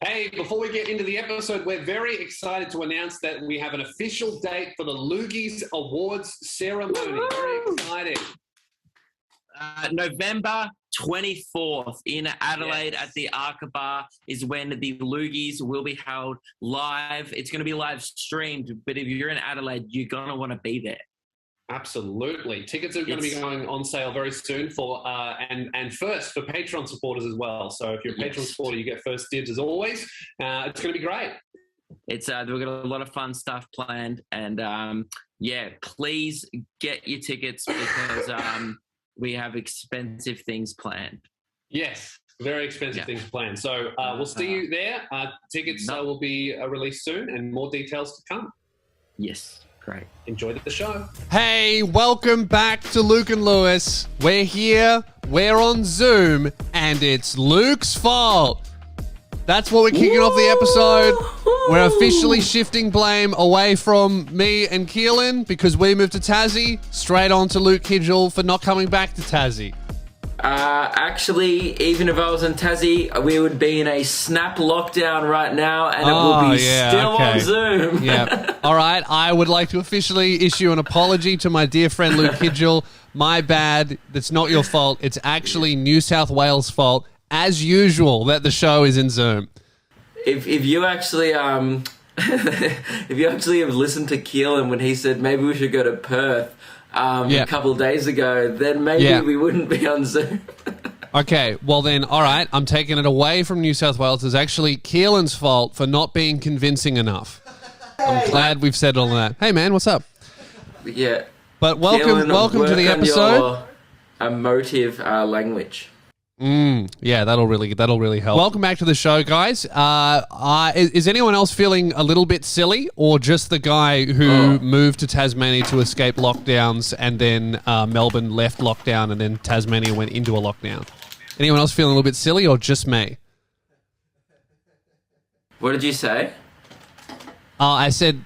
Hey, before we get into the episode, we're very excited to announce that we have an official date for the Loogies Awards ceremony. Very exciting. November 24th in Adelaide at the Arca is when the Loogies will be held live. It's going to be live streamed, but if you're in Adelaide, you're going to want to be there. Absolutely. Tickets are going to be going on sale very soon for and first for Patreon supporters as well. So if you're a Patreon supporter, you get first dibs as always. It's going to be great. We've got a lot of fun stuff planned, and please get your tickets because we have expensive things planned. Yes, very expensive things planned. So we'll see you there. Tickets will be released soon, and more details to come. Yes. Great. Enjoy the show. Hey, welcome back to Luke and Lewis. We're here, we're on Zoom, and it's Luke's fault. That's what we're kicking off the episode. We're officially shifting blame away from me and Keelan because we moved to Tassie, straight on to Luke Hidgel for not coming back to Tassie. Actually, even if I was in Tassie, we would be in a snap lockdown right now, and it will be still on Zoom. Yeah. All right. I would like to officially issue an apology to my dear friend Luke Hidgel. My bad. That's not your fault. It's actually New South Wales' fault, as usual, that the show is in Zoom. If you actually if you actually have listened to Keelan when he said maybe we should go to Perth. A couple of days ago, then maybe we wouldn't be on Zoom. Okay, well then, all right, I'm taking it away from New South Wales. It's actually Keelan's fault for not being convincing enough. I'm glad we've settled on that. Hey man, what's up? Yeah. But welcome to the episode. Your emotive language. Yeah, that'll really help. Welcome back to the show, guys. Is anyone else feeling a little bit silly, or just the guy who moved to Tasmania to escape lockdowns, and then Melbourne left lockdown, and then Tasmania went into a lockdown? Anyone else feeling a little bit silly, or just me? What did you say? I said...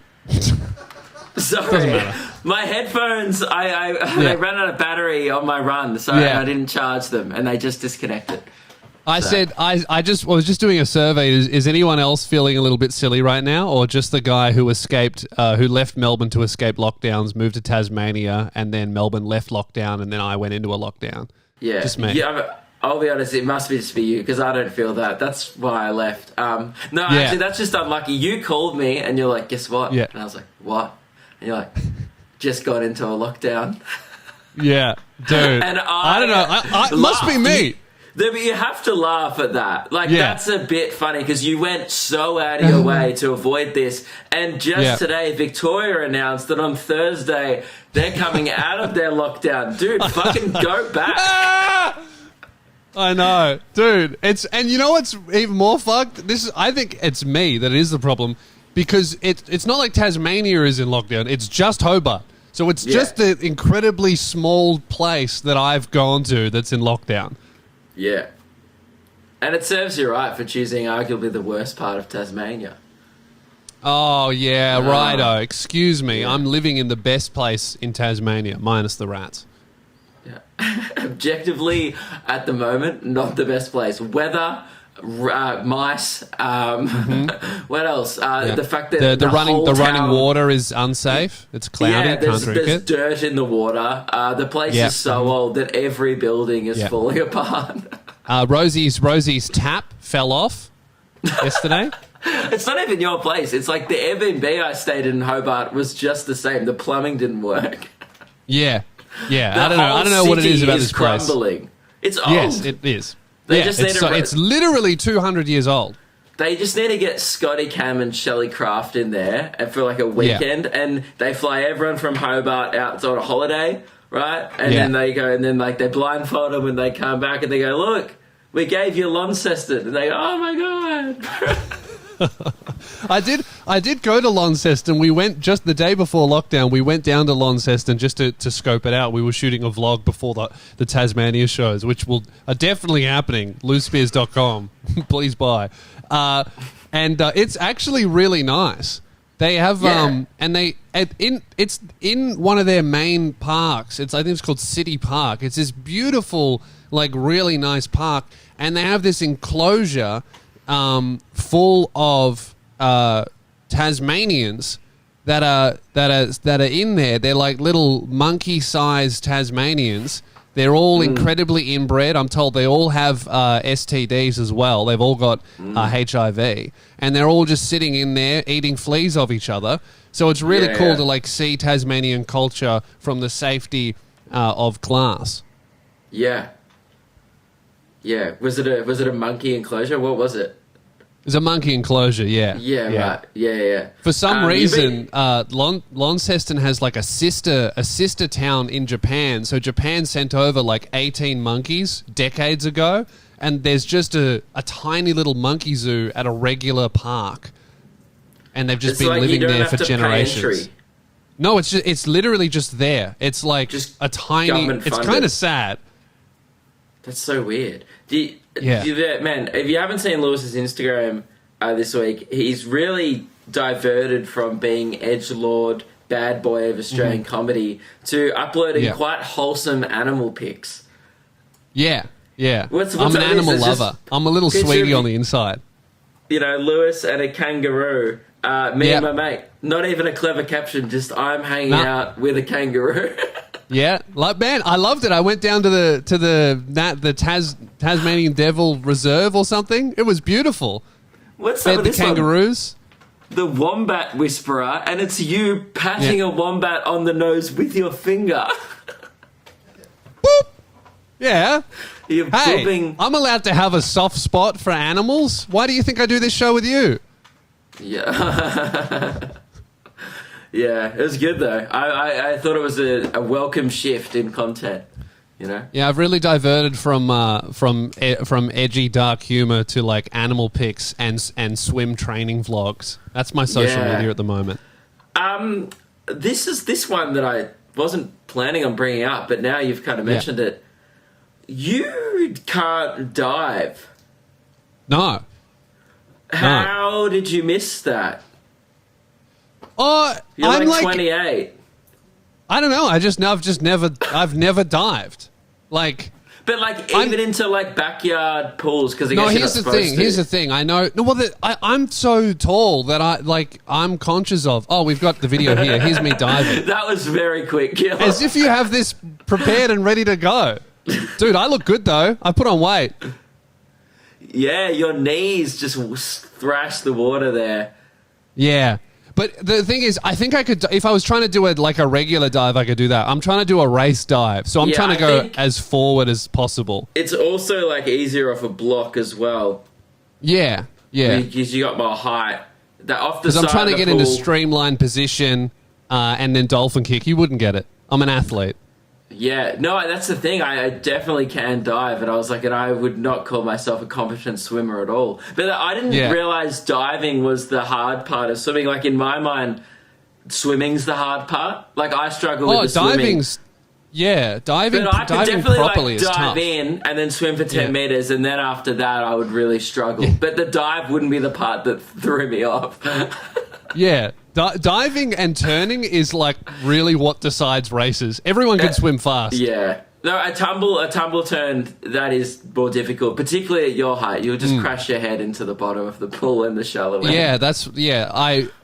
Sorry. Doesn't matter. My headphones, I ran out of battery on my run, so I didn't charge them, and they just disconnected. I was just doing a survey. Is anyone else feeling a little bit silly right now, or just the guy who escaped, who left Melbourne to escape lockdowns, moved to Tasmania, and then Melbourne left lockdown, and then I went into a lockdown? Yeah, just me. Yeah, I'll be honest, it must be just for you, because I don't feel that. That's why I left. Actually, that's just unlucky. You called me, and you're like, guess what? Yeah. And I was like, what? And you're like, just got into a lockdown. Yeah, dude. And I don't know. It must be me. But you have to laugh at that. That's a bit funny because you went so out of your way to avoid this. And just today, Victoria announced that on Thursday, they're coming out of their lockdown. Dude, fucking go back. I know, dude. And you know what's even more fucked? I think it's me that is the problem. Because it's not like Tasmania is in lockdown. It's just Hobart. So it's just the incredibly small place that I've gone to that's in lockdown. Yeah. And it serves you right for choosing arguably the worst part of Tasmania. Oh, yeah, righto. Excuse me. Yeah. I'm living in the best place in Tasmania, minus the rats. Yeah. Objectively, at the moment, not the best place. Weather... mice. What else? The fact that the running water is unsafe. It's cloudy. Yeah, there's dirt in the water. The place is so old that every building is falling apart. Rosie's tap fell off yesterday. It's not even your place. It's like the Airbnb I stayed in Hobart was just the same. The plumbing didn't work. Yeah. I don't know what it is about this place. Crumbling. It's old. Yes, it is. It's literally 200 years old. They just need to get Scotty Cam and Shelley Craft in there and for like a weekend, and they fly everyone from Hobart out on a holiday, right? And then they go, and then like they blindfold them when they come back, and they go, "Look, we gave you Launceston," and they go, "Oh my god." I did go to Launceston. We went just the day before lockdown. We went down to Launceston just to scope it out. We were shooting a vlog before the Tasmania shows, which are definitely happening. Loosespears.com. Please buy. And it's actually really nice. They have it's in one of their main parks. I think it's called City Park. It's this beautiful, like really nice park, and they have this enclosure full of Tasmanians that are in there. They're like little monkey-sized Tasmanians. They're all incredibly inbred. I'm told they all have STDs as well. They've all got HIV, and they're all just sitting in there eating fleas of each other. So it's really cool to like see Tasmanian culture from the safety of glass. Yeah. Yeah. Was it a monkey enclosure? What was it? It was a monkey enclosure, yeah. Yeah, right. Yeah. For some reason, Launceston has like a sister town in Japan. So Japan sent over like 18 monkeys decades ago, and there's just a tiny little monkey zoo at a regular park, and they've just been like living there for generations. No, it's literally just there. It's like just a tiny. It's kind of sad. That's so weird. Man, if you haven't seen Lewis's Instagram this week, he's really diverted from being edgelord, bad boy of Australian comedy to uploading quite wholesome animal pics. Yeah. I'm an animal lover. I'm a little sweetie on the inside. You know, Lewis and a kangaroo. Me and my mate. Not even a clever caption, just I'm hanging out with a kangaroo. Yeah, like man, I loved it. I went down to the Tasmanian Devil Reserve or something. It was beautiful. What's Fed the kangaroos? The Wombat Whisperer, and it's you patting a wombat on the nose with your finger. Boop. Yeah. You're booping. I'm allowed to have a soft spot for animals. Why do you think I do this show with you? Yeah. Yeah, it was good though. I thought it was a welcome shift in content, you know. Yeah, I've really diverted from edgy dark humor to like animal pics and swim training vlogs. That's my social media at the moment. This is this one that I wasn't planning on bringing up, but now you've kind of mentioned it. You can't dive. No. How did you miss that? Oh, you're I'm like 28. I don't know. I've never dived. Like, but like even into like backyard pools because here's the thing. I know. No, well, I'm so tall that I'm conscious of. Oh, we've got the video here. Here's me diving. That was very quick. Gil. As if you have this prepared and ready to go, dude. I look good though. I put on weight. Yeah, your knees just thrash the water there. Yeah. But the thing is, I think I could, if I was trying to do a regular dive, I could do that. I'm trying to do a race dive, so I'm trying to go as forward as possible. It's also like easier off a block as well. Yeah. Because you got more height. Because I'm trying to get into streamlined position and then dolphin kick. You wouldn't get it. I'm an athlete. Yeah, no, that's the thing. I definitely can dive, and I was like, and I would not call myself a competent swimmer at all. But I didn't realize diving was the hard part of swimming. Like in my mind, swimming's the hard part. Like I struggle with the swimming. Diving. But I could diving definitely properly is dive tough. in and then swim for 10 meters, and then after that, I would really struggle. Yeah. But the dive wouldn't be the part that threw me off. Yeah. Diving and turning is like really what decides races. Everyone can swim fast. Yeah. No, a tumble turn, that is more difficult, particularly at your height. You'll just crash your head into the bottom of the pool in the shallow end. Yeah,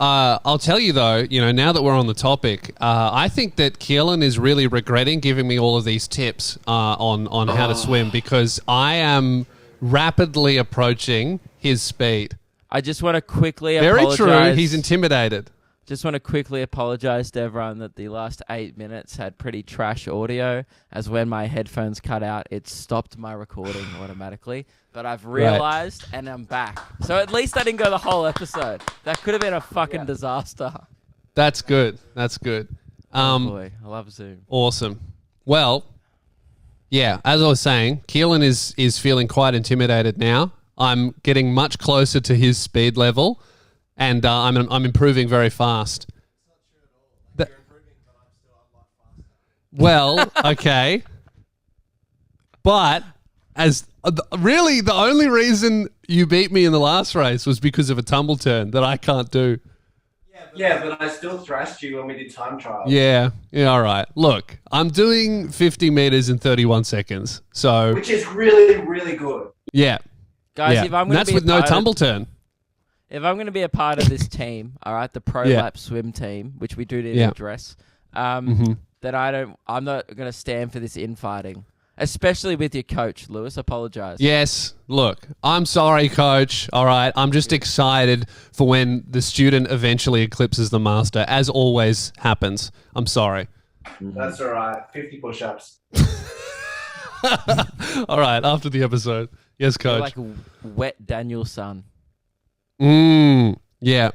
I'll tell you though, now that we're on the topic, I think that Keelan is really regretting giving me all of these tips on how to swim because I am rapidly approaching his speed. I just want to quickly apologize. Very true, he's intimidated. Just want to quickly apologise to everyone that the last 8 minutes had pretty trash audio, as when my headphones cut out, it stopped my recording automatically. But I've realised, and I'm back. So at least I didn't go the whole episode. That could have been a fucking disaster. That's good. That's good. Oh boy, I love Zoom. Awesome. Well, yeah, as I was saying, Keelan is feeling quite intimidated now. I'm getting much closer to his speed level, and I'm improving very fast. Well, okay, but really the only reason you beat me in the last race was because of a tumble turn that I can't do. Yeah, but I still thrashed you when we did time trial. Yeah, all right. Look, I'm doing 50 meters in 31 seconds, so which is really, really good. Yeah. Guys, Yeah. if I'm And going that's to be with a no part of- tumble turn. If I'm going to be a part of this team, all right, the pro Yeah. lap swim team, which we do need Yeah. to address, then I'm not going to stand for this infighting, especially with your coach, Lewis. Apologize. Yes. Look, I'm sorry, coach. All right. I'm just excited for when the student eventually eclipses the master, as always happens. I'm sorry. That's all right. 50 push-ups. All right. After the episode. Yes, You're coach. like wet Daniel's-son. Yeah.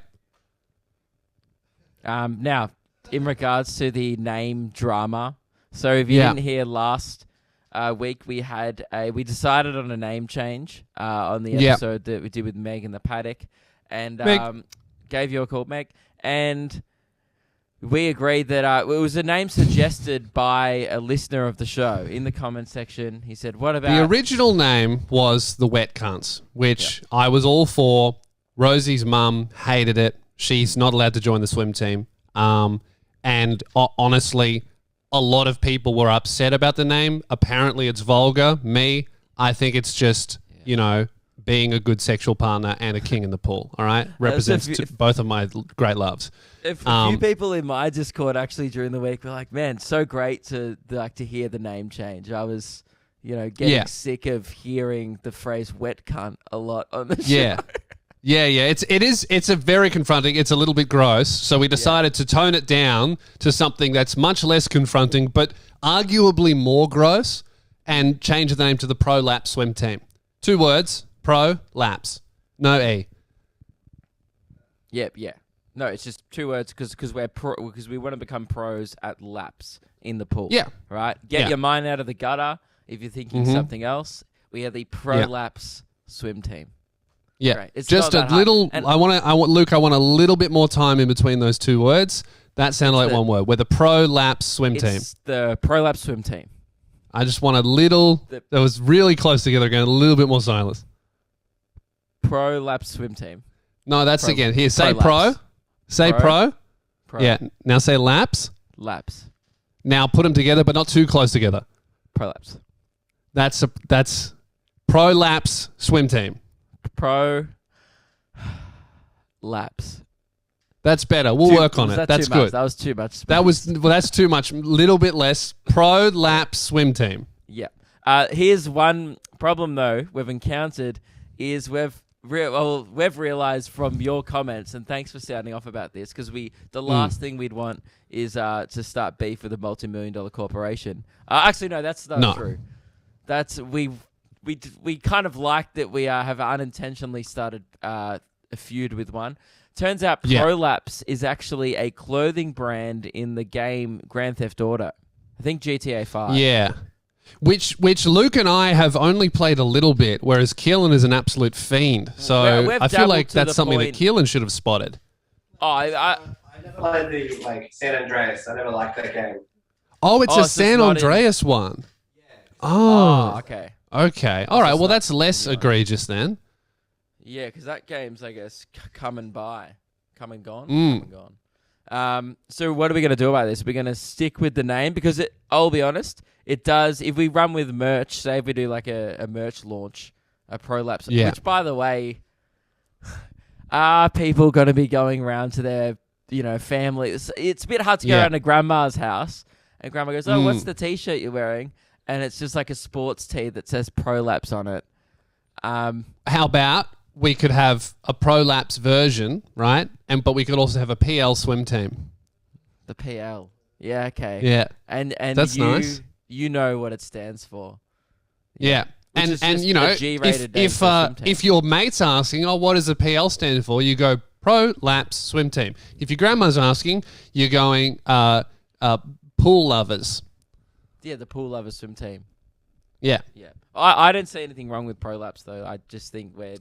Now, in regards to the name drama, so if you Yeah. didn't hear last week, we decided on a name change on the Yeah. episode that we did with Meg in the paddock, and Meg. gave you a call, Meg, and we agreed that it was a name suggested by a listener of the show in the comment section. He said, "What about The original name was the Wet Cunts, which I was all for. Rosie's mum hated it. She's not allowed to join the swim team. And honestly, a lot of people were upset about the name. Apparently, it's vulgar. I think it's just, being a good sexual partner and a king in the pool, all right? Represents both of my great loves. If a few people in my Discord actually during the week were like, "Man, so great to hear the name change." I was, getting sick of hearing the phrase "wet cunt" a lot on the show. Yeah. It's a very confronting. It's a little bit gross. So we decided to tone it down to something that's much less confronting, but arguably more gross, and change the name to the Pro Lap Swim Team. 2 words: Pro Laps. No E. Yep, yeah. No, it's just 2 words because we want to become pros at laps in the pool. Yeah. Right? Get your mind out of the gutter if you're thinking something else. We are the Pro Laps swim team. Yeah. Right. It's Just not a that little. hard. And- I want a little bit more time in between those 2 words. That sounded like one word. We're the Pro Laps Swim Team. It's the Pro Lap swim team. I just want a little. That was really close together again. A little bit more silence. Pro Lap swim team. No, that's Pro- again. Here, say Pro pro. Laps. Say Pro. pro. Pro. Yeah. Now say laps. Laps. Now put them together, but not too close together. Pro Laps. That's Pro Laps Swim Team. Pro Laps. That's better. We'll work on Was it. that That's too much? good. That was too much. That's too much. Little bit less. Pro Laps Swim Team. Yeah. Here's one problem though we've encountered is we've realized from your comments, and thanks for sounding off about this, because the last thing we'd want is to start beef with a multi-million-dollar corporation. Actually, no, that's not true. That's we kind of like that we have unintentionally started a feud with one. Turns out ProLapse is actually a clothing brand in the game Grand Theft Auto. I think GTA 5. Yeah. Which Luke and I have only played a little bit, whereas Keelan is an absolute fiend. So We've I feel like dabbled to that's the something point- that Keelan should have spotted. Oh, I never played the San Andreas. I never liked that game. Oh, it's Oh, a so it's San not in- Andreas one. oh, Oh, okay. okay. All right. it's Well, not that's less anyway. egregious then. Yeah, because that game's, I guess, come and gone. Come and gone. So what are we going to do about this? We're going to stick with the name because I'll be honest, it does. If we run with merch, say if we do like a merch launch, a ProLapse, which by the way, are people going to be going around to their families? It's a bit hard to go around to grandma's house, and grandma goes, "Oh, what's the T-shirt you're wearing?" And it's just like a sports tee that says ProLapse on it. How about we could have a ProLapse version, right? But we could also have a PL swim team. The PL. Yeah, okay. Yeah. And That's you, nice. You know what it stands for. Yeah. Which is And just you know, a G-rated name if for a swim team. if your mate's asking, "Oh, what does the PL stand for?" You go Pro Laps Swim Team. If your grandma's asking, you're going Pool Lovers. Yeah, the pool lovers swim team. Yeah. Yeah. I don't see anything wrong with ProLapse though. I just think we're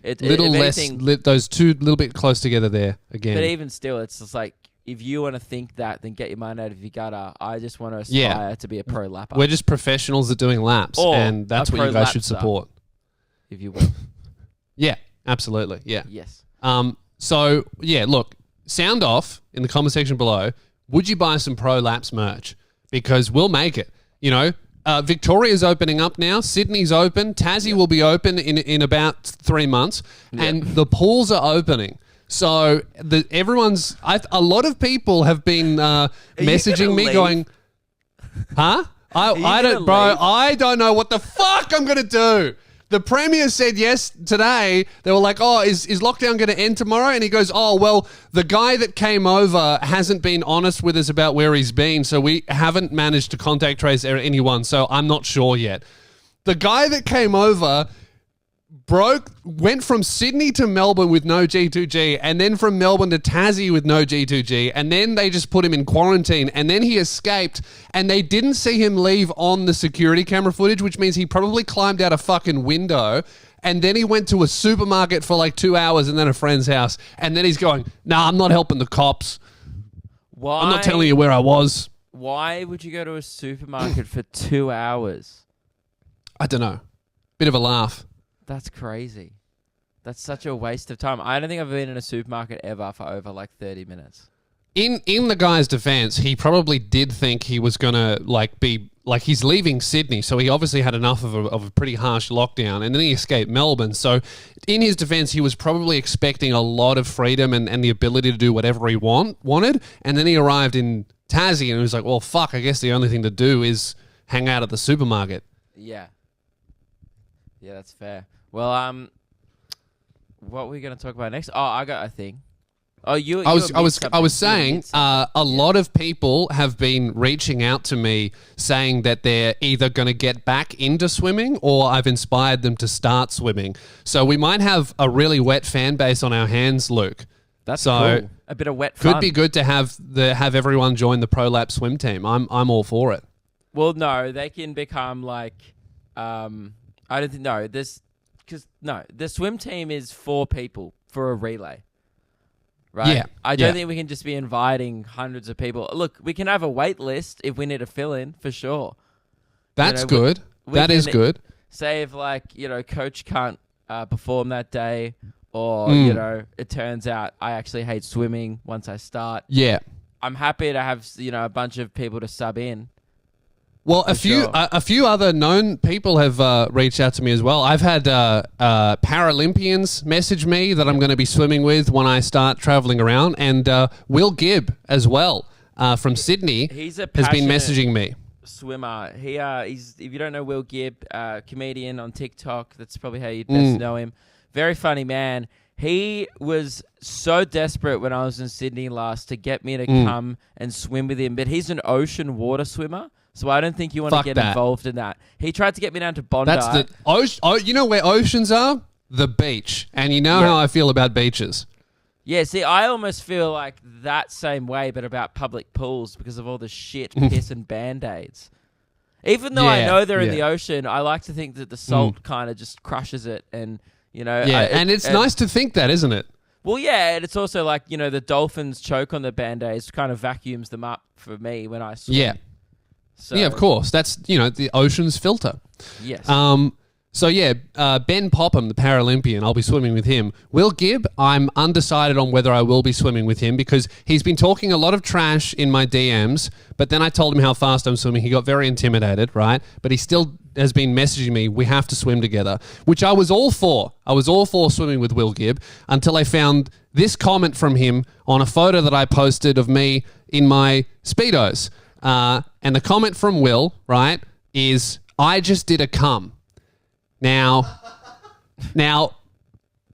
Little if less anything, those two little bit close together there again. but even still, it's just like if you want to think that, then get your mind out of your gutter. I just want to aspire to be a pro lapper. We're just professionals at doing laps, Or and that's a what you guys should pro-lapser. support. if you will. Yeah, absolutely. Yeah. Yes. So yeah, look, sound off in the comment section below. Would you buy some Pro Laps merch? Because we'll make it. Victoria's opening up now. Sydney's open. Tassie will be open in about 3 months. And the pools are opening. So a lot of people have been messaging me going, huh? I don't know what the fuck I'm going to do. The Premier said yes today. They were like, oh, is lockdown going to end tomorrow? And he goes, oh, well, the guy that came over hasn't been honest with us about where he's been, so we haven't managed to contact trace anyone, so I'm not sure yet. The guy that came over went from Sydney to Melbourne with no G2G, and then from Melbourne to Tassie with no G2G, and then they just put him in quarantine, and then he escaped, and they didn't see him leave on the security camera footage, which means he probably climbed out a fucking window, and then he went to a supermarket for like 2 hours and then a friend's house, and then he's going, nah, I'm not helping the cops. Why? I'm not telling you where I was. Why would you go to a supermarket for 2 hours? I don't know. Bit of a laugh. That's crazy. That's such a waste of time. I don't think I've been in a supermarket ever for over like 30 minutes. In the guy's defense, he probably did think he was going to he's leaving Sydney, so he obviously had enough of a pretty harsh lockdown, and then he escaped Melbourne. So in his defense, he was probably expecting a lot of freedom and the ability to do whatever he wanted, and then he arrived in Tassie and he was like, well, fuck, I guess the only thing to do is hang out at the supermarket. Yeah. Yeah, that's fair. Well, what were we going to talk about next? Oh, I got a thing. Oh, I was saying a lot of people have been reaching out to me saying that they're either going to get back into swimming or I've inspired them to start swimming. So we might have a really wet fan base on our hands, Luke. That's cool. A bit of wet fun. Could be good to have everyone join the ProLap swim team. I'm all for it. Well, no, they can become like I don't think the swim team is 4 people for a relay. Right? Yeah. I don't think we can just be inviting hundreds of people. Look, we can have a wait list if we need to fill in, for sure. That's good. That is good. Say if, coach can't perform that day or, it turns out I actually hate swimming once I start. Yeah. I'm happy to have, a bunch of people to sub in. Well, a few other known people have reached out to me as well. I've had Paralympians message me that I'm going to be swimming with when I start traveling around, and Will Gibb as well from Sydney has been messaging me. Swimmer. He's if you don't know Will Gibb, comedian on TikTok. That's probably how you best know him. Very funny man. He was so desperate when I was in Sydney last to get me to come and swim with him, but he's an ocean water swimmer. So I don't think you want to get involved in that. He tried to get me down to Bondi. That's you know where oceans are? The beach. And you know how I feel about beaches. Yeah, see, I almost feel like that same way, but about public pools because of all the shit, piss, and Band-Aids. Even though I know they're in the ocean, I like to think that the salt kind of just crushes it. And, and it's nice to think that, isn't it? Well, yeah, and it's also like, the dolphins choke on the Band-Aids, kind of vacuums them up for me when I swim. Yeah. So, yeah, of course. That's, the ocean's filter. Yes. Ben Popham, the Paralympian, I'll be swimming with him. Will Gibb, I'm undecided on whether I will be swimming with him because he's been talking a lot of trash in my DMs, but then I told him how fast I'm swimming. He got very intimidated, right? But he still has been messaging me, we have to swim together, which I was all for. I was all for swimming with Will Gibb until I found this comment from him on a photo that I posted of me in my Speedos. And the comment from Will, right, is, I just did a cum. Now,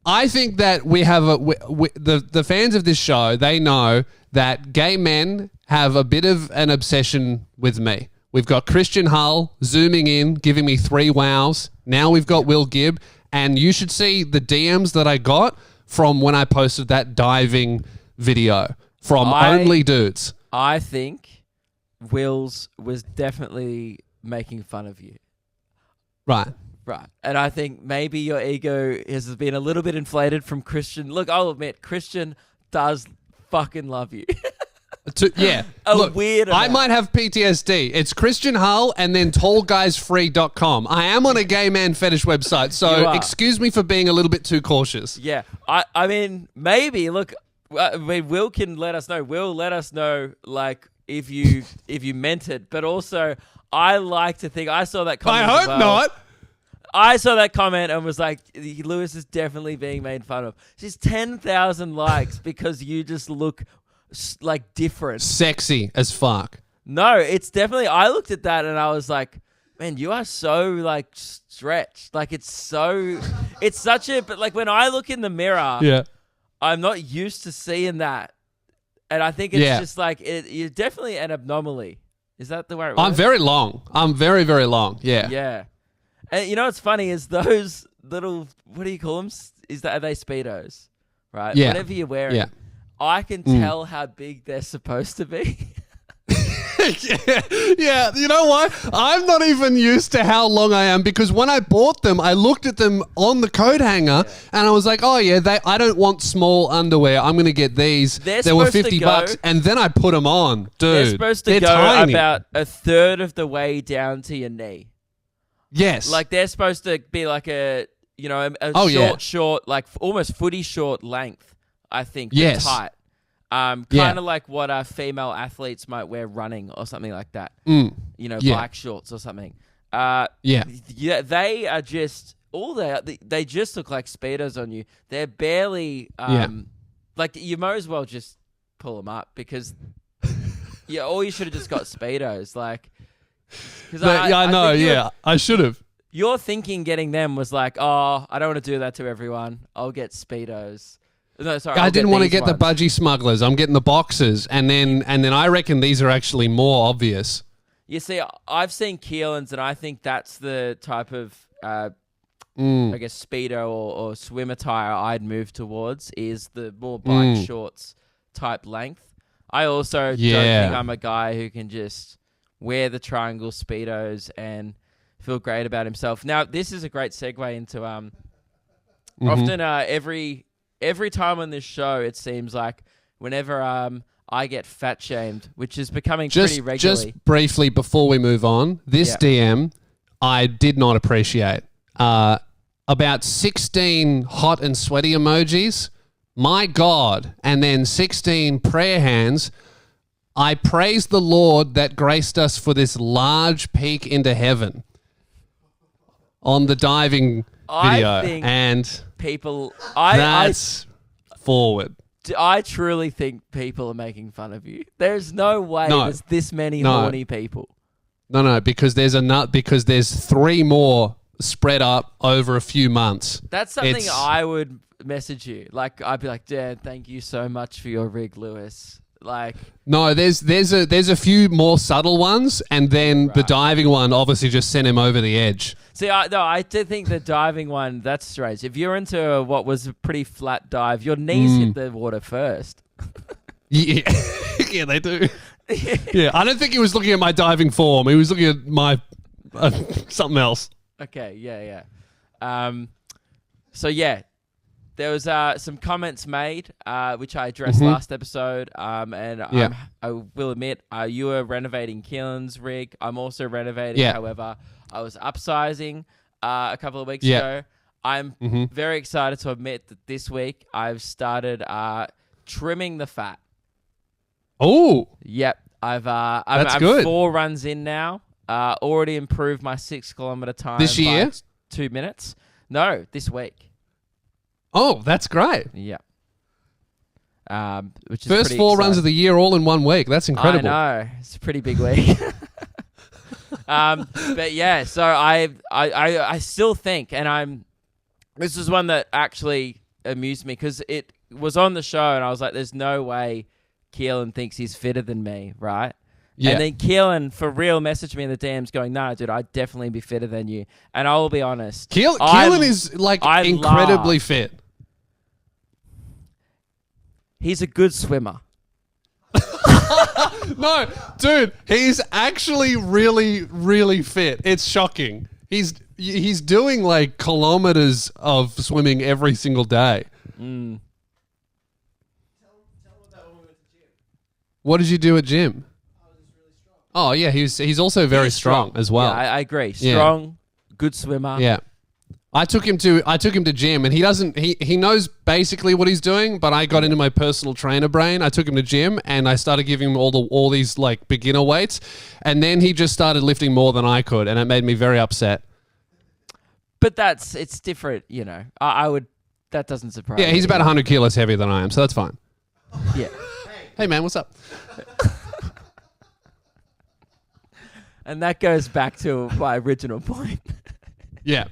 I think that we have the fans of this show, they know that gay men have a bit of an obsession with me. We've got Christian Hull zooming in, giving me 3 wows. Now we've got Will Gibb, and you should see the DMs that I got from when I posted that diving video from only dudes. I think Will's was definitely making fun of you. Right. And I think maybe your ego has been a little bit inflated from Christian. Look, I'll admit, Christian does fucking love you. Weird amount. I might have PTSD. It's Christian Hull and then tallguysfree.com. I am on a gay man fetish website, so excuse me for being a little bit too cautious. Yeah. I mean, maybe. Look, Will can let us know. Will let us know, like, if you meant it, but also I like to think I saw that comment. I hope not. I saw that comment and was like, Lewis is definitely being made fun of. She's 10,000 likes because you just look like different. Sexy as fuck. No, it's definitely, I looked at that and I was like, man, you are so like stretched. Like it's such a, but like when I look in the mirror, Yeah. I'm not used to seeing that. And I think it's just like, you're definitely an anomaly. Is that the way it works? I'm very long. I'm very, very long. Yeah. Yeah. And you know what's funny is those little, what do you call them? Are they Speedos? Right? Yeah. Whatever you're wearing. I can tell how big they're supposed to be. Yeah, you know what? I'm not even used to how long I am because when I bought them, I looked at them on the coat hanger and I was like, oh yeah, I don't want small underwear. I'm going to get these. They were $50 and then I put them on. Dude, they're supposed to go tiny. About a third of the way down to your knee. Yes. Like they're supposed to be like a short, like almost footy short length, I think. Yes. Tight. Kind of like what female athletes might wear running or something like that. Bike shorts or something. They are just they just look like Speedos on you. They're barely like you might as well just pull them up because or you should have just got Speedos like. I know. I should have. Your thinking getting them was like, oh, I don't want to do that to everyone. I'll get Speedos. No, sorry. I didn't want to get the budgie smugglers. I'm getting the boxers, and then I reckon these are actually more obvious. You see, I've seen Keelan's, and I think that's the type of, I guess, Speedo or swim attire I'd move towards is the more bike shorts type length. I also don't think I'm a guy who can just wear the triangle Speedos and feel great about himself. Now, this is a great segue into often every time on this show, it seems like whenever I get fat shamed, which is becoming pretty regularly. Just briefly before we move on, this DM I did not appreciate. About 16 hot and sweaty emojis. My God. And then 16 prayer hands. I praise the Lord that graced us for this large peek into heaven on the diving video. And people, that's forward. I truly think people are making fun of you. There's no way there's this many horny people. No, because there's 3 more spread up over a few months. That's something I would message you. Like I'd be like, Dad, thank you so much for your rig, Lewis. Like no, there's a few more subtle ones, and then the diving one obviously just sent him over the edge. See, I did think the diving one, that's strange. If you're into what was a pretty flat dive, your knees hit the water first. Yeah, yeah, they do. Yeah, I don't think he was looking at my diving form. He was looking at my something else. Okay, yeah. So yeah, there was some comments made, which I addressed last episode, and I will admit, you were renovating Keelan's rig. I'm also renovating, however. I was upsizing a couple of weeks ago. I'm very excited to admit that this week I've started trimming the fat. Oh, yep. I'm good. 4 runs in now. Already improved my 6 kilometer time this year? by 2 minutes. No, this week. Oh, that's great. Yeah. Which is first 4 runs of the year all in 1 week. That's incredible. I know. It's a pretty big week. But yeah, so I still think, and this is one that actually amused me because it was on the show and I was like, there's no way Keelan thinks he's fitter than me, right? Yeah. And then Keelan, for real, messaged me in the DMs going, nah, dude, I'd definitely be fitter than you. And I will be honest. Keelan is incredibly fit. He's a good swimmer. No, dude, he's actually really, really fit. It's shocking. He's doing like kilometers of swimming every single day. Mm. What did you do at gym? Oh yeah, he's also very strong as well. Yeah, I agree. Strong, good swimmer. Yeah. I took him to gym, and he knows basically what he's doing, but I got into my personal trainer brain. I took him to gym, and I started giving him all these like beginner weights, and then he just started lifting more than I could, and it made me very upset. But it's different, you know. I would. That doesn't surprise me. Yeah, he's about 100 kilos heavier than I am, so that's fine. Yeah. Hey man, what's up? And that goes back to my original point. Yeah.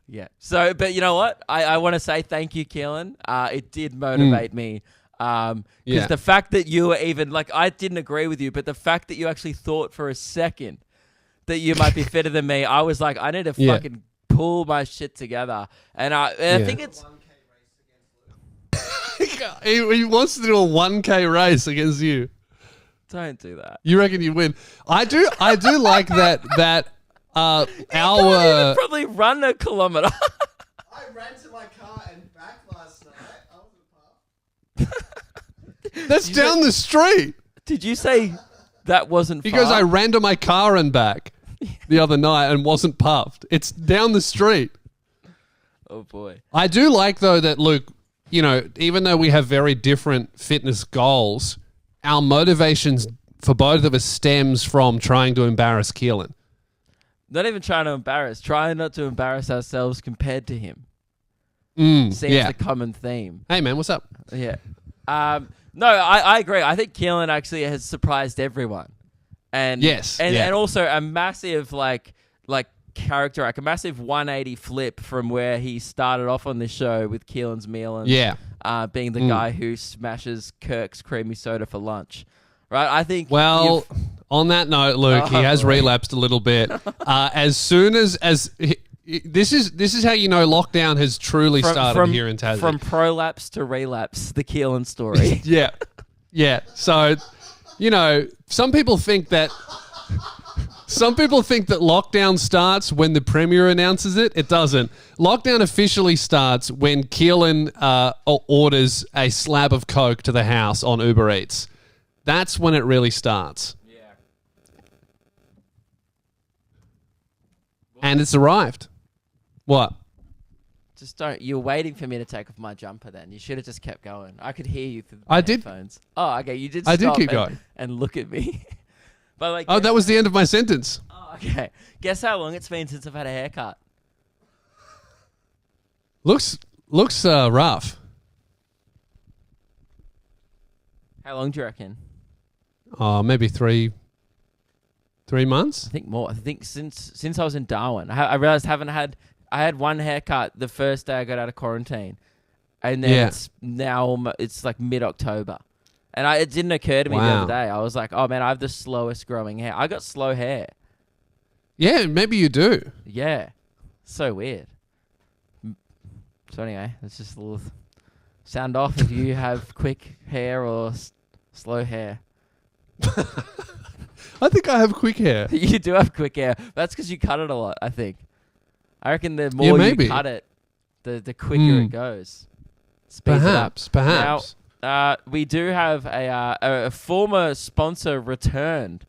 Yeah. So, but you know what? I want to say thank you, Keelan. It did motivate me. Because the fact that you were even, like, I didn't agree with you, but the fact that you actually thought for a second that you might be fitter than me, I was like, I need to fucking pull my shit together. And I think it's... he wants to do a 1K race against you. Don't do that. You reckon you win? I do like that our probably run a kilometer. I ran to my car and back last night. I wasn't far. That's down the street. Did you say that wasn't He far? goes, I ran to my car and back the other night and wasn't puffed. It's down the street. Oh boy. I do like though that Luke, you know, even though we have very different fitness goals, our motivations for both of us stems from trying to embarrass Keelan. Not even trying to embarrass. Trying not to embarrass ourselves compared to him. Seems the common theme. Hey, man, what's up? Yeah. No, I agree. I think Keelan actually has surprised everyone. And and also a massive like character arc, a massive 180 flip from where he started off on this show with Keelan's Meal and being the guy who smashes Kirk's creamy soda for lunch. Right? I think on that note, Luke, he has relapsed a little bit. As soon as this is how you know lockdown has truly started here in Tassie. From prolapse to relapse, the Keelan story. Yeah. So, you know, some people think that lockdown starts when the Premier announces it. It doesn't. Lockdown officially starts when Keelan orders a slab of Coke to the house on Uber Eats. That's when it really starts. Yeah. And it's arrived. What? Just don't. You're waiting for me to take off my jumper then. You should have just kept going. I could hear you through the headphones. Oh, okay. You did stop. I did keep going. And look at me. But like, that was the end of my sentence. Oh, okay. Guess how long it's been since I've had a haircut? Looks rough. How long do you reckon? Maybe 3 months. I think more. I think since I was in Darwin, I realized I had one haircut the first day I got out of quarantine, and then it's like mid-October, and it didn't occur to me the other day. I was like, oh man, I have the slowest growing hair. I got slow hair. Yeah, maybe you do. Yeah, so weird. So anyway, it's just a little sound off if you have quick hair or slow hair. I think I have quick hair. You do have quick hair. That's because you cut it a lot, I think. I reckon the more you cut it, the quicker it goes. Perhaps. Now, we do have a former sponsor returned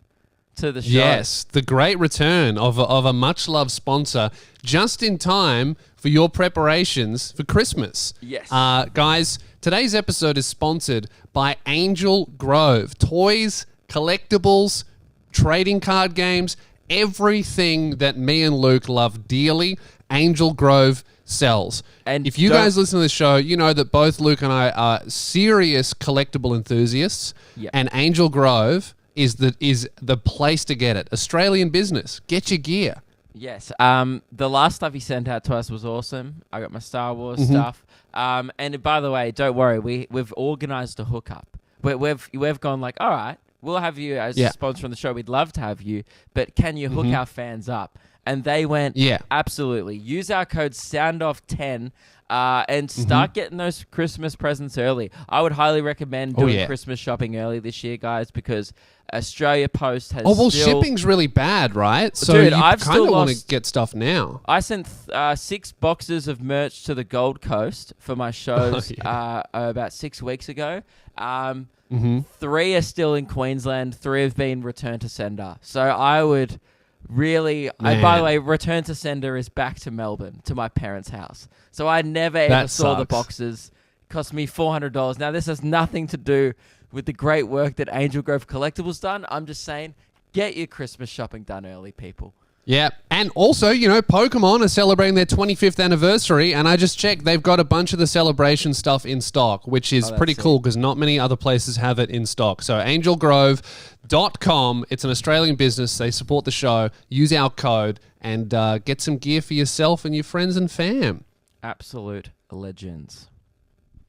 to the show. Yes, the great return of a much-loved sponsor just in time for your preparations for Christmas. Yes. Guys, today's episode is sponsored by Angel Grove. Toys, collectibles, trading card games, everything that me and Luke love dearly, Angel Grove sells. And if you guys listen to the show, you know that both Luke and I are serious collectible enthusiasts, and Angel Grove is the place to get it. Australian business. Get your gear. Yes. The last stuff he sent out to us was awesome. I got my Star Wars stuff. And by the way, don't worry, we've organised a hookup. We've gone like, all right, we'll have you as a sponsor on the show. We'd love to have you, but can you hook our fans up? And they went, absolutely. Use our code SOUNDOFF10 and start getting those Christmas presents early. I would highly recommend doing Christmas shopping early this year, guys, because Australia Post has shipping's really bad, right? So dude, you kind of want to get stuff now. I sent 6 boxes of merch to the Gold Coast for my shows about 6 weeks ago. 3 are still in Queensland. 3 have been returned to sender. So I would Really, by the way, return to sender is back to Melbourne, to my parents' house. So I never ever saw the boxes. Cost me $400. Now, this has nothing to do with the great work that Angel Grove Collectibles done. I'm just saying, get your Christmas shopping done early, people. Yeah, and also, Pokemon are celebrating their 25th anniversary, and I just checked, they've got a bunch of the celebration stuff in stock, which is pretty cool because not many other places have it in stock. So angelgrove.com, it's an Australian business, they support the show, use our code, and get some gear for yourself and your friends and fam. Absolute legends.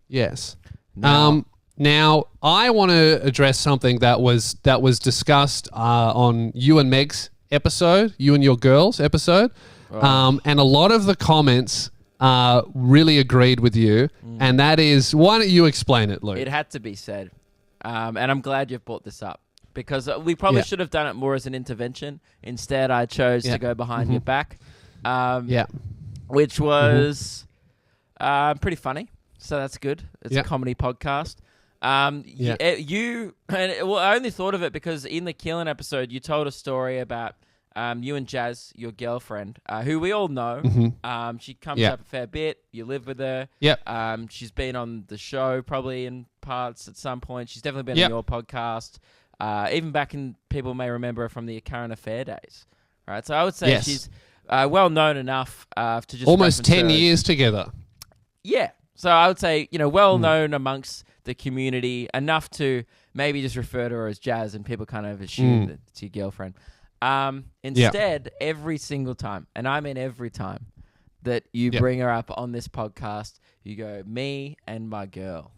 Yes. Now, I want to address something that was discussed on you and Meg's episode, you and your girls episode, and a lot of the comments really agreed with you, and that is, why don't you explain it, Luke? It had to be said, and I'm glad you've brought this up, because we probably should have done it more as an intervention. Instead, I chose to go behind your back, which was pretty funny, so that's good. It's a comedy podcast. I only thought of it because in the Keelan episode, you told a story about you and Jazz, your girlfriend, who we all know. She comes up a fair bit. You live with her. She's been on the show probably in parts at some point. She's definitely been on your podcast. Even back in, people may remember her from the Current Affair days. Right. So I would say she's well known enough to just almost 10 years together. Yeah. So I would say, well known amongst the community, enough to maybe just refer to her as Jazz, and people kind of assume that it's your girlfriend. Instead, every single time, and I mean every time, that you bring her up on this podcast, you go, me and my girl.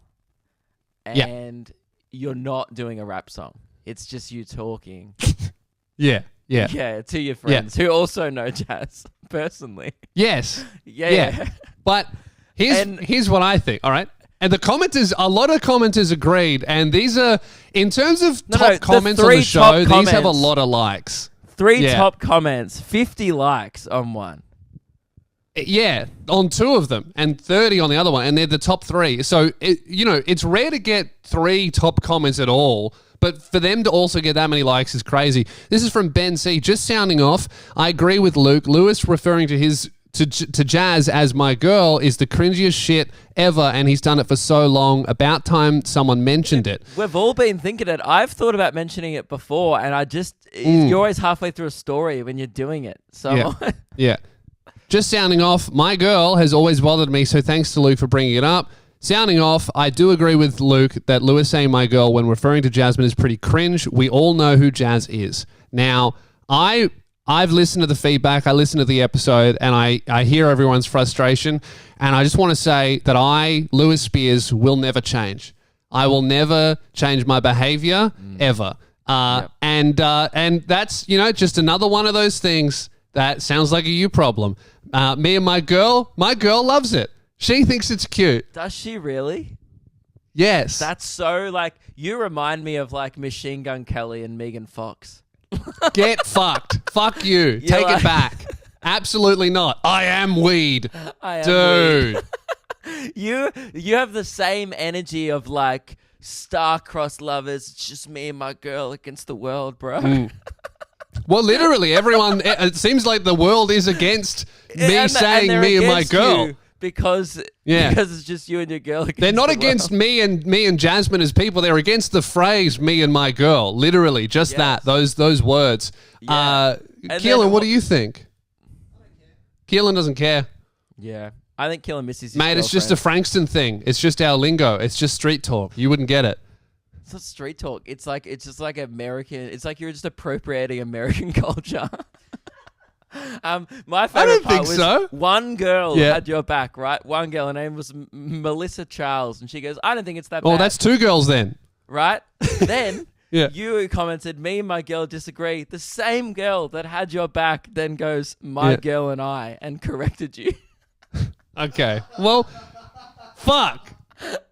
And you're not doing a rap song. It's just you talking. Yeah, to your friends who also know Jazz personally. Yes. Yeah. But here's what I think, all right? And a lot of commenters agreed, and these are, in terms of top comments on the show, these have a lot of likes. Top comments, 50 likes on one. Yeah, on two of them, and 30 on the other one, and they're the top three. So, it's rare to get 3 top comments at all, but for them to also get that many likes is crazy. This is from Ben C. Just sounding off, I agree with Luke. Lewis referring to Jazz as my girl is the cringiest shit ever, and he's done it for so long. About time someone mentioned it. We've all been thinking it. I've thought about mentioning it before, and you're always halfway through a story when you're doing it. So yeah. Just sounding off, my girl has always bothered me, so thanks to Luke for bringing it up. Sounding off, I do agree with Luke that Lewis saying my girl when referring to Jasmine is pretty cringe. We all know who Jazz is. Now, I've listened to the feedback, I listened to the episode, and I hear everyone's frustration, and I just want to say that Lewis Spears, will never change. I will never change my behavior, ever. And that's, just another one of those things that sounds like a you problem. Me and my girl loves it. She thinks it's cute. Does she really? Yes. That's so, you remind me of, Machine Gun Kelly and Megan Fox. Get fucked. Fuck you. Take it back. Absolutely not. I am weed. Dude. Weed. You have the same energy of star-crossed lovers. It's just me and my girl against the world, bro. Well, literally, everyone, it seems like the world is against me saying me and my girl. Because it's just you and your girl. They're not against me and Jasmine as people. They're against the phrase "me and my girl." Literally, just that. Those words. Yeah. Keelan, what do you think? I don't care. Keelan doesn't care. Yeah, I think Keelan misses his mate. It's just a Frankston thing. It's just our lingo. It's just street talk. You wouldn't get it. It's not street talk. It's just like American. It's like you're just appropriating American culture. My favorite part was one girl had your back, right? One girl, her name was Melissa Charles, and she goes, I don't think it's that bad. Oh, that's 2 girls then. Right? Then you commented, me and my girl disagree. The same girl that had your back then goes, my girl and I, and corrected you. Okay. Well, fuck.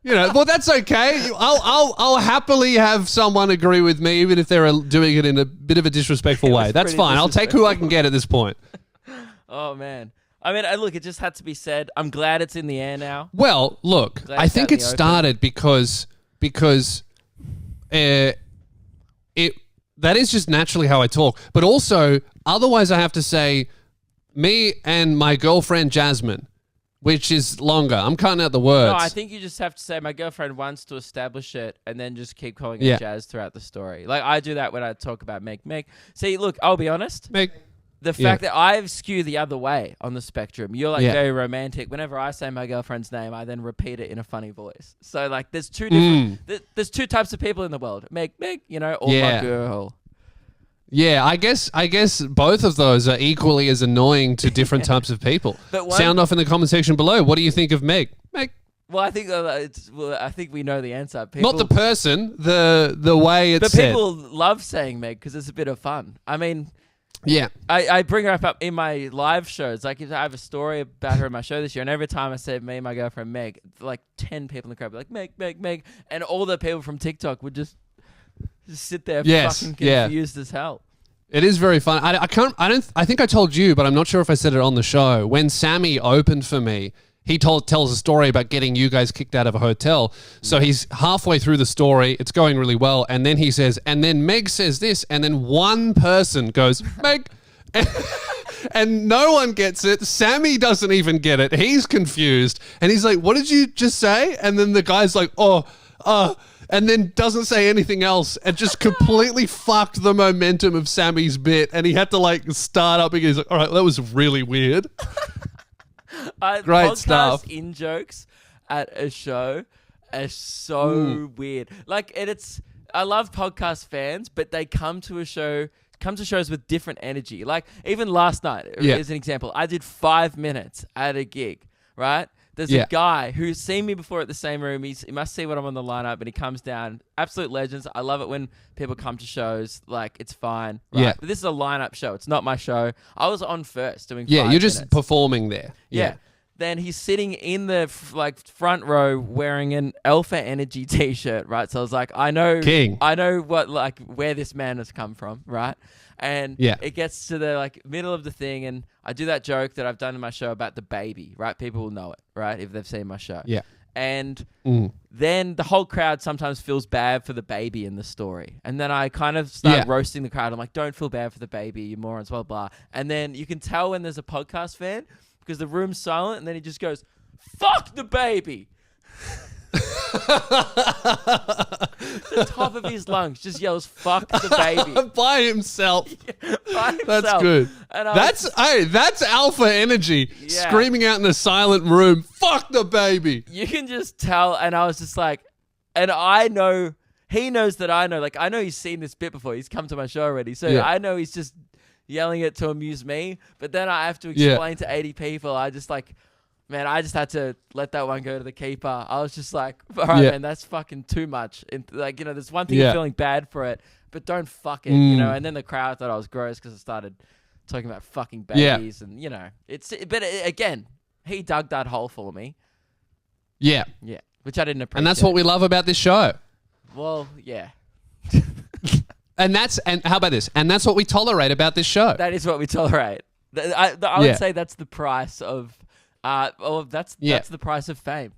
Well, that's okay. I'll happily have someone agree with me, even if they're doing it in a bit of a disrespectful way. That's fine. I'll take who I can get at this point. Oh, man. I mean, look, it just had to be said. I'm glad it's in the air now. Well, look, I think it started because that is just naturally how I talk. But also, Otherwise, I have to say me and my girlfriend Jasmine, which is longer. I'm cutting out the words. No, I think you just have to say my girlfriend wants to establish it and then just keep calling it Jazz throughout the story. Like, I do that when I talk about Meg. See, look, I'll be honest. The fact that I skew the other way on the spectrum, you're like very romantic. Whenever I say my girlfriend's name, I then repeat it in a funny voice. So like, there's two different, there's two types of people in the world: Meg, you know, or my girl. Yeah, I guess both of those are equally as annoying to different types of people. Sound off in the comment section below. What do you think of Meg? Well, I think I think we know the answer. Not the person, the way it's said. But people love saying Meg because it's a bit of fun. I mean. Yeah. I bring her up in my live shows. Like, if I have a story about her in my show this year, and every time I say me and my girlfriend Meg, like 10 people in the crowd would be like, Meg. And all the people from TikTok would just sit there fucking confused as hell. It is very fun. I think I told you, but I'm not sure if I said it on the show. When Sammy opened for me, he tells a story about getting you guys kicked out of a hotel. So he's halfway through the story. It's going really well. And then he says, and then Meg says this. And then one person goes, Meg. And no one gets it. Sammy doesn't even get it. He's confused. And he's like, what did you just say? And then the guy's like, and then doesn't say anything else and just completely fucked the momentum of Sammy's bit. And he had to like start up again. He's like, all right, that was really weird. Great stuff. In jokes at a show are so weird. Like, I love podcast fans, but they come to shows with different energy. Like, even last night, as an example, I did 5 minutes at a gig, right? There's a guy who's seen me before at the same room. He must see when I'm on the lineup, and he comes down. Absolute legends. I love it when people come to shows. Like, it's fine. Right? Yeah. But this is a lineup show. It's not my show. I was on first doing 5 minutes. You're just minutes. Performing there. Yeah. Then he's sitting in the front row wearing an Alpha Energy t-shirt, right? So I was like, I know where this man has come from, right? And it gets to the middle of the thing, and I do that joke that I've done in my show about the baby, right? People will know it, right? If they've seen my show. Yeah. And then the whole crowd sometimes feels bad for the baby in the story. And then I kind of start roasting the crowd. I'm like, don't feel bad for the baby, you morons, blah, blah. And then you can tell when there's a podcast fan because the room's silent, and then he just goes, fuck the baby. The top of his lungs just yells, fuck the baby. By himself. By himself. That's good. And that's alpha energy. Yeah. Screaming out in a silent room, fuck the baby. You can just tell, and I was just like, and I know, he knows that I know. Like, I know he's seen this bit before. He's come to my show already. So I know he's just yelling it to amuse me. But then I have to explain to 80 people. I just had to let that one go to the keeper. I was just like, all right, man, that's fucking too much. And there's one thing you're feeling bad for it, but don't fuck it, And then the crowd thought I was gross because I started talking about fucking babies, and again, he dug that hole for me. Yeah, which I didn't appreciate. And that's what we love about this show. Well, yeah. And how about this? And that's what we tolerate about this show. That is what we tolerate. I would say that's the price of. That's the price of fame.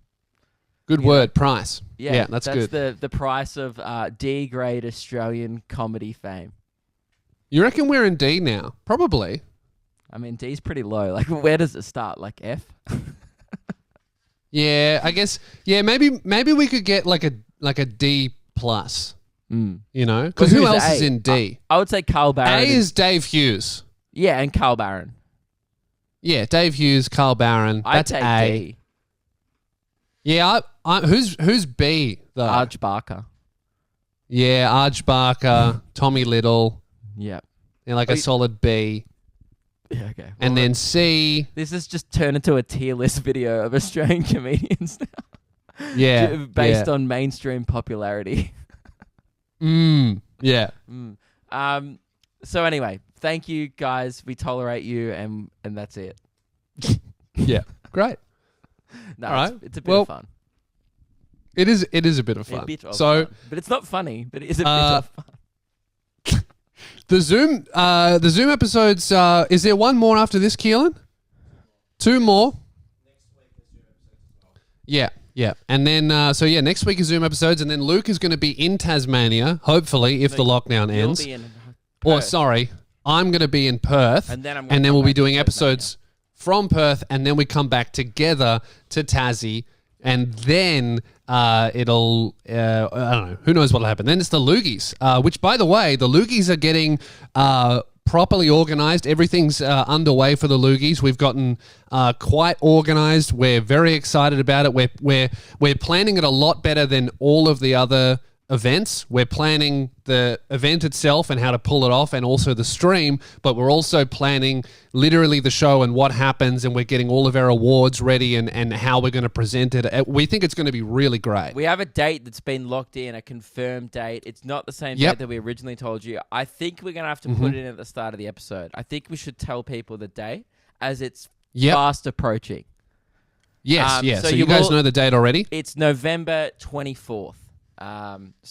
Good word, price. Yeah, that's good. That's the price of D-grade Australian comedy fame. You reckon we're in D now? Probably. I mean, D's pretty low. Like, where does it start? Like F? Yeah, I guess. Yeah, maybe we could get like a D plus. You know, because who else is in D? I would say Carl Barron. A is Dave Hughes. Yeah, and Carl Barron. Yeah, Dave Hughes, Carl Barron. That's take A. D. Yeah, who's B though? Arj Barker. Yeah, Arj Barker, Tommy Little. Yeah. And a solid B. Yeah, okay. Well, and then C. This has just turned into a tier list video of Australian comedians now. Yeah. Based on mainstream popularity. Yeah. So anyway, thank you guys. We tolerate you, and that's it. Yeah. Great. No, all right. It's a bit of fun. It is a bit of fun. Fun. But it's not funny, but it is a bit of fun. The Zoom episodes, is there one more after this, Keelan? 2 more? Yeah. And then, next week is Zoom episodes, and then Luke is going to be in Tasmania, hopefully, if the lockdown ends. I'm going to be in Perth, And then we'll be doing episodes from Perth, and then we come back together to Tassie, and then it'll I don't know, who knows what'll happen. Then it's the Loogies, which, by the way, the Loogies are getting properly organised. Everything's underway for the Loogies. We've gotten quite organised. We're very excited about it. We're planning it a lot better than all of the other events. We're planning the event itself and how to pull it off, and also the stream, but we're also planning literally the show and what happens, and we're getting all of our awards ready and how we're going to present it. We think it's going to be really great. We have a date that's been locked in, a confirmed date. It's not the same date that we originally told you. I think we're going to have to put it in at the start of the episode. I think we should tell people the date as it's fast approaching. Yes, so you guys know the date already? It's November 24th.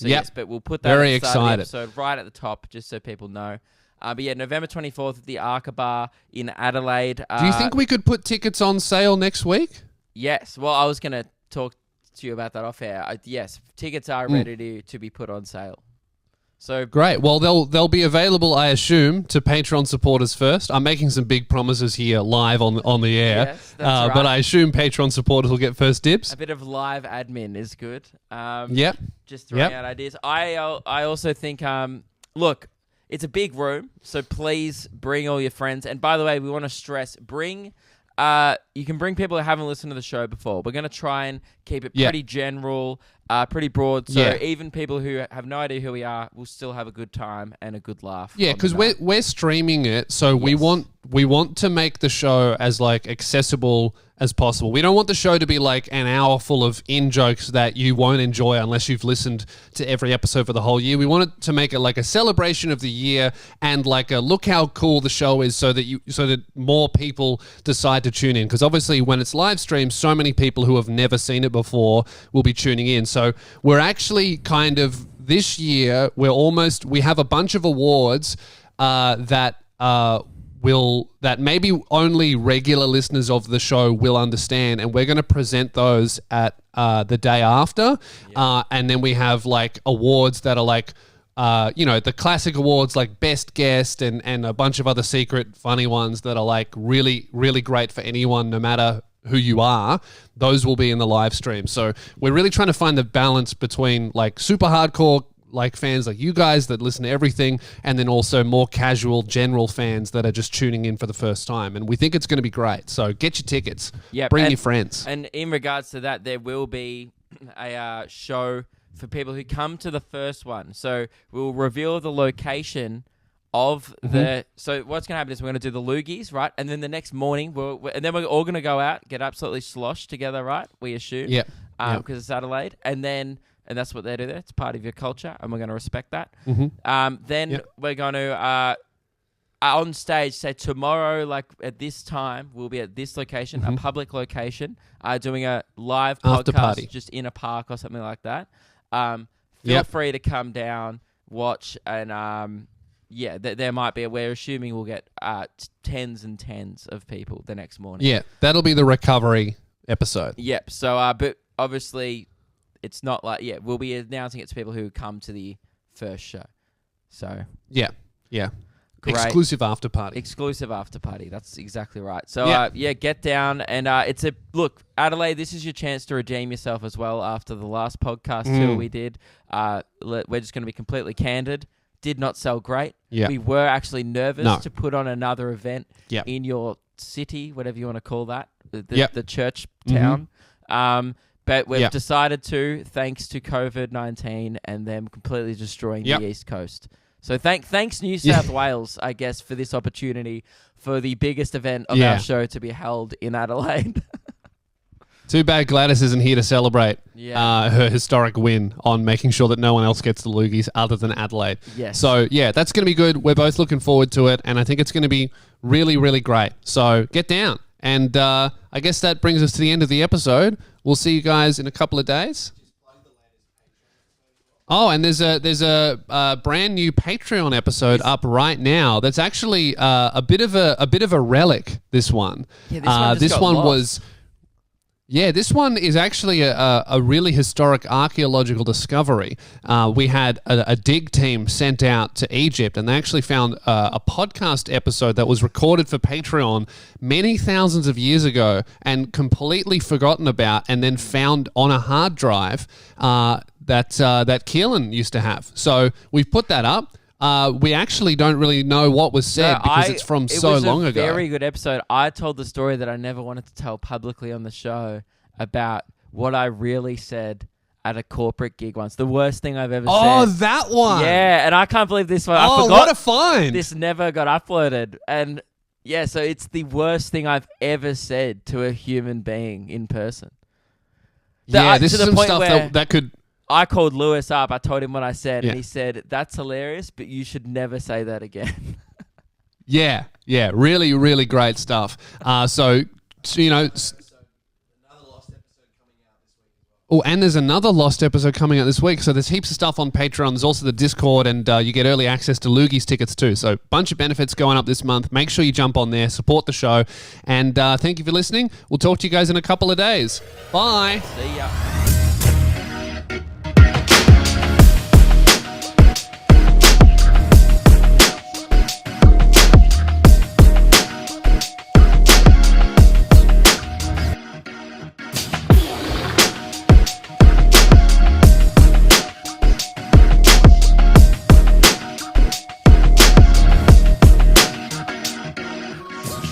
Yes, but we'll put that very at the start excited. of the episode right at the top, just so people know. But yeah, November 24th at the Arca Bar in Adelaide. Do you think we could put tickets on sale next week? Yes. Well, I was going to talk to you about that off air. Yes, tickets are ready to be put on sale. So great. Well, they'll be available, I assume, to Patreon supporters first. I'm making some big promises here live on the air. Yes, that's right. But I assume Patreon supporters will get first dibs. A bit of live admin is good. Just throwing out ideas. I also think, look, it's a big room, so please bring all your friends. And by the way, we want to stress, you can bring people who haven't listened to the show before. We're going to try and keep it pretty general, pretty broad, so even people who have no idea who we are will still have a good time and a good laugh. Yeah, because we're streaming it, so we want to make the show as accessible as possible. We don't want the show to be like an hour full of in-jokes that you won't enjoy unless you've listened to every episode for the whole year. We want it to make it like a celebration of the year and like a look how cool the show is, so that more people decide to tune in. Because obviously when it's live streamed, so many people who have never seen it before will be tuning in. So we're actually kind of, this year, we have a bunch of awards that maybe only regular listeners of the show will understand, and we're going to present those at the day after. And then we have awards that are the classic awards like Best Guest and a bunch of other secret funny ones that are really, really great for anyone, no matter who you are. Those will be in the live stream. So we're really trying to find the balance between super hardcore fans like you guys that listen to everything, and then also more casual general fans that are just tuning in for the first time. And we think it's going to be great. So get your tickets. Bring your friends. And in regards to that, there will be a show for people who come to the first one. So we'll reveal the location of the... So what's going to happen is we're going to do the Loogies, right? And then the next morning, and then we're all going to go out, get absolutely sloshed together, right? We assume. Because it's Adelaide. And that's what they do there. It's part of your culture, and we're going to respect that. Then we're going to, on stage, say tomorrow, at this time, we'll be at this location, a public location, doing a live After podcast party. just in a park or something like that. Feel free to come down, watch, and there might be, we're assuming we'll get tens and tens of people the next morning. Yeah, that'll be the recovery episode. Yep. So, but obviously... It's not we'll be announcing it to people who come to the first show. So yeah. Great. Exclusive after party. That's exactly right. So get down, and look, Adelaide, this is your chance to redeem yourself as well after the last podcast tour we did. We're just going to be completely candid. Did not sell great. We were actually nervous to put on another event in your city, whatever you want to call that, the church town. But we've decided to, thanks to COVID-19 and them completely destroying the East Coast. So thanks New South Wales, I guess, for this opportunity for the biggest event of our show to be held in Adelaide. Too bad Gladys isn't here to celebrate her historic win on making sure that no one else gets the Loogies other than Adelaide. Yes. So, that's going to be good. We're both looking forward to it, and I think it's going to be really, really great. So get down. And I guess that brings us to the end of the episode. We'll see you guys in a couple of days. Oh, and there's a brand new Patreon episode up right now. That's actually a bit of a relic. This one. Yeah, this one just got lost. Yeah, this one is actually a really historic archaeological discovery. We had a dig team sent out to Egypt, and they actually found a podcast episode that was recorded for Patreon many thousands of years ago and completely forgotten about, and then found on a hard drive that Keelan used to have. So we've put that up. We actually don't really know what was said because it's from so long ago. It was a very good episode. I told the story that I never wanted to tell publicly on the show about what I really said at a corporate gig once. The worst thing I've ever said. Oh, that one. Yeah, and I can't believe this one. I Oh, forgot what a find. this never got uploaded. And yeah, so it's the worst thing I've ever said to a human being in person. Yeah, this to is the some point stuff where that could... I called Lewis up. I told him what I said, Yeah. and he said, "That's hilarious, but you should never say that again." Yeah, really, really great stuff. So, you know... Oh, and there's another lost episode coming out this week. So there's heaps of stuff on Patreon. There's also the Discord, and you get early access to Loogies tickets too. So bunch of benefits going up this month. Make sure you jump on there, support the show, and thank you for listening. We'll talk to you guys in a couple of days. Bye. See ya.